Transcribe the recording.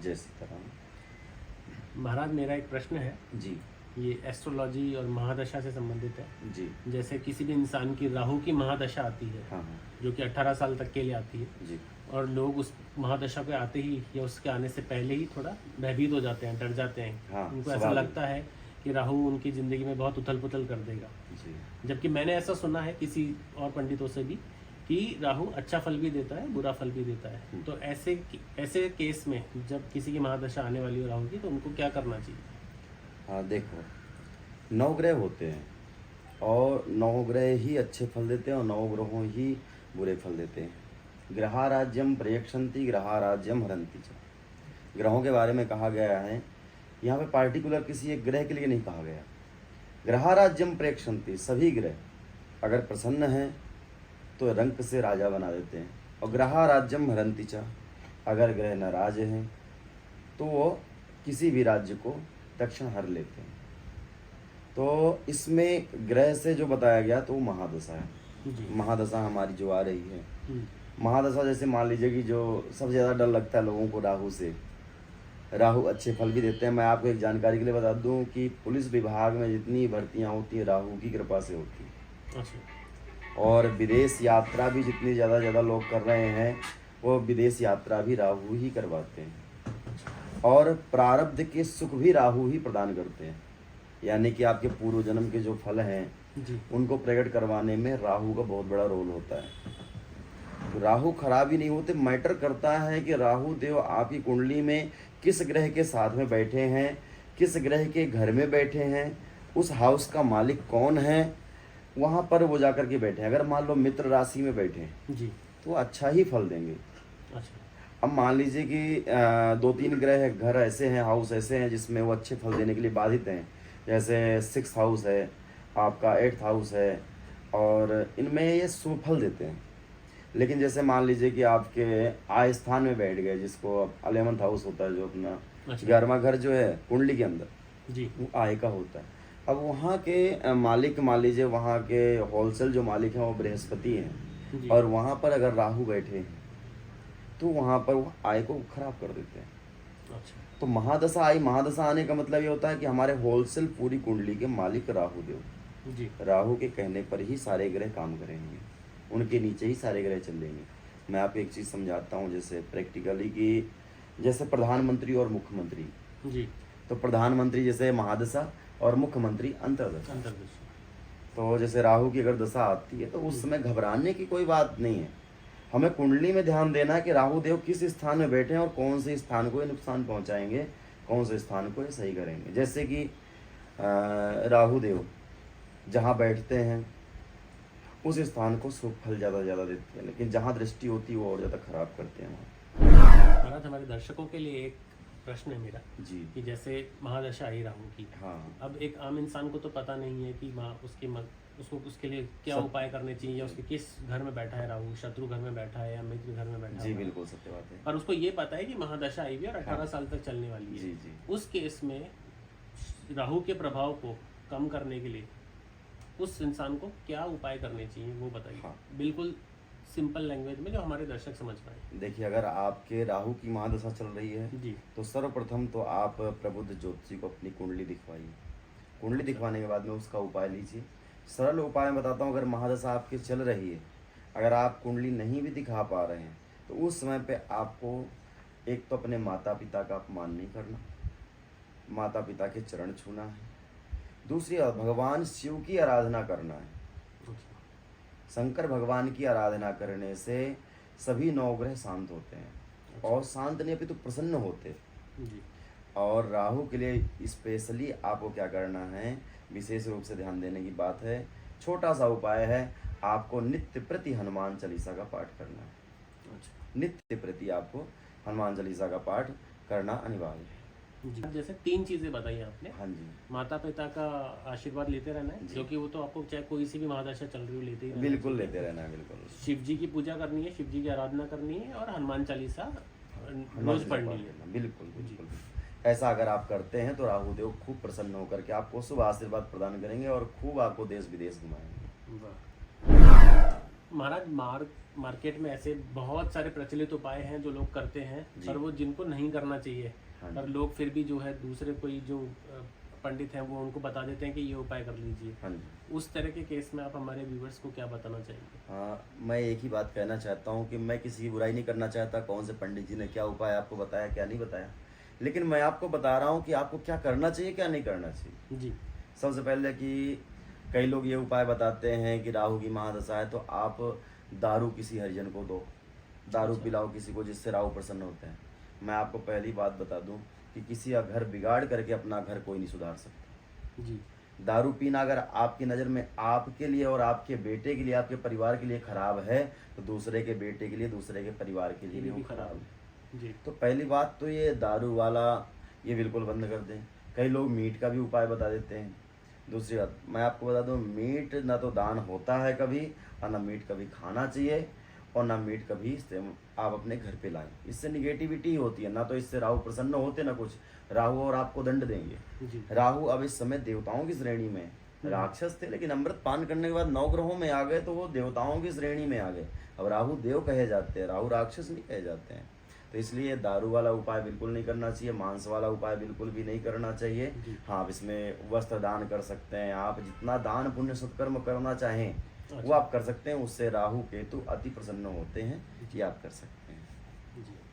जय सीताराम। महाराज, मेरा एक प्रश्न है। जी ये एस्ट्रोलॉजी और महादशा से संबंधित है। जी। जैसे किसी भी इंसान की राहु की महादशा आती है, हाँ हाँ। जो कि 18 साल तक के लिए आती है, जी और लोग उस महादशा पे आते ही या उसके आने से पहले ही थोड़ा भयभीत हो जाते हैं, डर जाते हैं। हाँ, उनको ऐसा स्वाभाविक। लगता है कि राहु उनकी ज़िंदगी में बहुत उथल पुथल कर देगा। जी। जबकि मैंने ऐसा सुना है किसी और पंडितों से भी कि राहु अच्छा फल भी देता है, बुरा फल भी देता है। तो ऐसे केस में जब किसी की महादशा आने वाली हो राहु की, तो उनको क्या करना चाहिए? हाँ देखो, 9 ग्रह होते हैं और 9 ग्रह ही अच्छे फल देते हैं और 9 ग्रहों ही बुरे फल देते हैं। ग्रहा राज्यम प्रयक्षन्ति ग्रहा राज्यम हरन्ति च। ग्रहों के बारे में कहा गया है, यहाँ पे पार्टिकुलर किसी एक ग्रह के लिए नहीं कहा गया। ग्रहा राज्यम प्रयक्षन्ति, सभी ग्रह अगर प्रसन्न हैं तो रंक से राजा बना देते हैं। और ग्रहा राज्यम हरन्ति च, अगर ग्रह नाराज हैं तो वो किसी भी राज्य को दक्षिण हर लेते हैं। तो इसमें ग्रह से जो बताया गया तो वो महादशा है। जी। महादशा हमारी जो आ रही है, हम्म। महादशा जैसे मान लीजिए कि जो सबसे ज़्यादा डर लगता है लोगों को राहु से। राहु अच्छे फल भी देते हैं। मैं आपको एक जानकारी के लिए बता दूं कि पुलिस विभाग में जितनी भर्तियां होती हैं राहु की कृपा से होती हैं। अच्छा। और विदेश यात्रा भी जितनी ज़्यादा लोग कर रहे हैं, वो विदेश यात्रा भी राहु ही करवाते हैं। और प्रारब्ध के सुख भी राहु ही प्रदान करते हैं। यानी कि आपके पूर्व जन्म के जो फल हैं जी। उनको प्रकट करवाने में राहु का बहुत बड़ा रोल होता है। तो राहु खराब ही नहीं होते, मैटर करता है कि राहु देव आपकी कुंडली में किस ग्रह के साथ में बैठे हैं, किस ग्रह के घर में बैठे हैं, उस हाउस का मालिक कौन है, वहाँ पर वो जाकर के बैठे हैं। अगर मान लो मित्र राशि में बैठे हैं जी। तो अच्छा ही फल देंगे। अच्छा। अब मान लीजिए कि 2-3 ग्रह घर ऐसे हैं, हाउस ऐसे हैं जिसमें वो अच्छे फल देने के लिए बाधित हैं। जैसे 6th हाउस है, आपका 8th हाउस है, और इनमें ये शुभ फल देते हैं। लेकिन जैसे मान लीजिए कि आपके आय स्थान में बैठ गए, जिसको 11th हाउस होता है, जो अपना अच्छा। 11वां घर जो है कुंडली के अंदर, जी। वो आय का होता है। अब वहाँ के मालिक, मान लीजिए वहाँ के होलसेल जो मालिक हैं वो बृहस्पति हैं, जी। और वहाँ पर अगर राहु बैठे हैं तो वहाँ पर वो आय को खराब कर देते हैं। अच्छा। तो महादशा आई, महादशा आने का मतलब ये होता है कि हमारे होलसेल पूरी कुंडली के मालिक राहु देव। जी। राहु के कहने पर ही सारे ग्रह काम करेंगे, उनके नीचे ही सारे ग्रह चलेंगे। मैं आपको एक चीज़ समझाता हूँ, जैसे प्रैक्टिकली, कि जैसे प्रधानमंत्री और मुख्यमंत्री। जी। तो प्रधानमंत्री जैसे महादशा और मुख्यमंत्री अंतर्दशा। अंतर्दशा। तो जैसे राहु की अगर दशा आती है तो उस समय घबराने की कोई बात नहीं है। हमें कुंडली में ध्यान देना है कि राहु देव किस स्थान में बैठे हैं और कौन से स्थान को ये नुकसान पहुंचाएंगे, कौन से स्थान को ये सही करेंगे। जैसे कि राहु देव जहाँ बैठते हैं उस स्थान को शुभ फल ज़्यादा देते हैं, लेकिन जहाँ दृष्टि होती है वो और ज़्यादा खराब करते हैं वहाँ। महाराज, हमारे दर्शकों के लिए एक प्रश्न है मेरा जी। कि जैसे महादशा आई राहु की, हाँ। अब एक आम इंसान को तो पता नहीं है कि उसको उसके लिए क्या उपाय करने चाहिए, या उसके किस घर में बैठा है राहु, शत्रु घर में बैठा है या मित्र घर में बैठा है। जी बिल्कुल सत्य बात है। पर उसको ये पता है कि महादशा आई भी और 18 साल तक चलने वाली है। जी जी। उस केस में राहु के प्रभाव को कम करने के लिए उस इंसान को क्या उपाय करने चाहिए, वो बताइए। हाँ। बिल्कुल सिंपल लैंग्वेज में, जो हमारे दर्शक समझ पाए। देखिए, अगर आपके राहु की महादशा चल रही है जी। तो सर्वप्रथम तो आप प्रबुद्ध ज्योतिषी को अपनी कुंडली दिखवाइए। कुंडली दिखवाने के बाद में उसका उपाय लीजिए। सरल उपाय मैं बताता हूँ। अगर महादशा आपकी चल रही है, अगर आप कुंडली नहीं भी दिखा पा रहे हैं, तो उस समय पे आपको एक तो अपने माता पिता का अपमान नहीं करना, माता पिता के चरण छूना है। दूसरी, भगवान शिव की आराधना करना है। शंकर भगवान की आराधना करने से सभी 9 ग्रह शांत होते हैं, और शांत नहीं अभी तो प्रसन्न होते हैं। जी। और राहु के लिए स्पेशली आपको क्या करना है, विशेष रूप से ध्यान देने की बात है, छोटा सा उपाय है, आपको नित्य प्रति हनुमान चालीसा का पाठ करना है। अच्छा। नित्य प्रति आपको हनुमान चालीसा का पाठ करना अनिवार्य है। जी। जैसे 3 चीजें बताई आपने। हाँ जी। माता पिता का आशीर्वाद लेते रहना है, जी। जो कि वो तो आपको चाहे कोई सी भी महादशा चल रही हो लेते ही रहना बिल्कुल चाहिए। लेते रहना है, बिल्कुल। शिव जी की पूजा करनी है, शिव जी की आराधना करनी है, और हनुमान चालीसा हनुमान रोज चालीसा पढ़नी पाठ है। करना, बिल्कुल बिल्कुल। ऐसा अगर आप करते हैं तो राहु देव खूब प्रसन्न होकर के आपको शुभ आशीर्वाद प्रदान करेंगे और खूब आपको देश विदेश घुमाएंगे। वाह। महाराज मार्केट में ऐसे बहुत सारे प्रचलित उपाय हैं जो लोग करते हैं, जी। पर वो जिनको नहीं करना चाहिए, हाँ पर लोग फिर भी जो है दूसरे कोई जो पंडित हैं वो उनको बता देते हैं कि ये उपाय कर लीजिए। हाँ जी। उस तरह के केस में आप हमारे व्यूवर्स को क्या बताना चाहेंगे? हाँ, मैं एक ही बात कहना चाहता हूँ कि मैं किसी की बुराई नहीं करना चाहता, कौन से पंडित जी ने क्या उपाय आपको बताया क्या नहीं बताया, लेकिन मैं आपको बता रहा हूँ कि आपको क्या करना चाहिए क्या नहीं करना चाहिए। जी सबसे पहले कि कई लोग ये उपाय बताते हैं कि राहु की महादशा है तो आप दारू किसी हरिजन को दो, दारू अच्छा। पिलाओ किसी को, जिससे राहु प्रसन्न होते हैं। मैं आपको पहली बात बता दूं कि किसी का घर बिगाड़ करके अपना घर कोई नहीं सुधार सकता। जी दारू पीना अगर आपकी नज़र में आपके लिए और आपके बेटे के लिए, आपके परिवार के लिए खराब है, तो दूसरे के बेटे के लिए, दूसरे के परिवार के लिए भी वो खराब है। जी तो पहली बात तो ये दारू वाला ये बिल्कुल बंद कर दें। कई लोग मीट का भी उपाय बता देते हैं। दूसरी बात मैं आपको बता दूं, मीट ना तो दान होता है कभी, और ना मीट कभी खाना चाहिए, और ना मीट कभी आप अपने घर पे लाएं। इससे निगेटिविटी होती है, ना तो इससे राहु प्रसन्न होते ना कुछ। राहु और आपको दंड देंगे। जी राहु अब इस समय देवताओं की श्रेणी में, राक्षस थे लेकिन अमृत पान करने के बाद 9 ग्रहों में आ गए तो वो देवताओं की श्रेणी में आ गए। अब राहु देव कहे जाते हैं, राहु राक्षस नहीं कहे जाते हैं। तो इसलिए दारू वाला उपाय बिल्कुल नहीं करना चाहिए, मांस वाला उपाय बिल्कुल भी नहीं करना चाहिए। जी। हाँ, आप इसमें वस्त्र दान कर सकते हैं, आप जितना दान पुण्य सत्कर्म करना चाहें वो अच्छा। आप कर सकते हैं। उससे राहु केतु अति प्रसन्न होते हैं, ये आप कर सकते हैं। जी।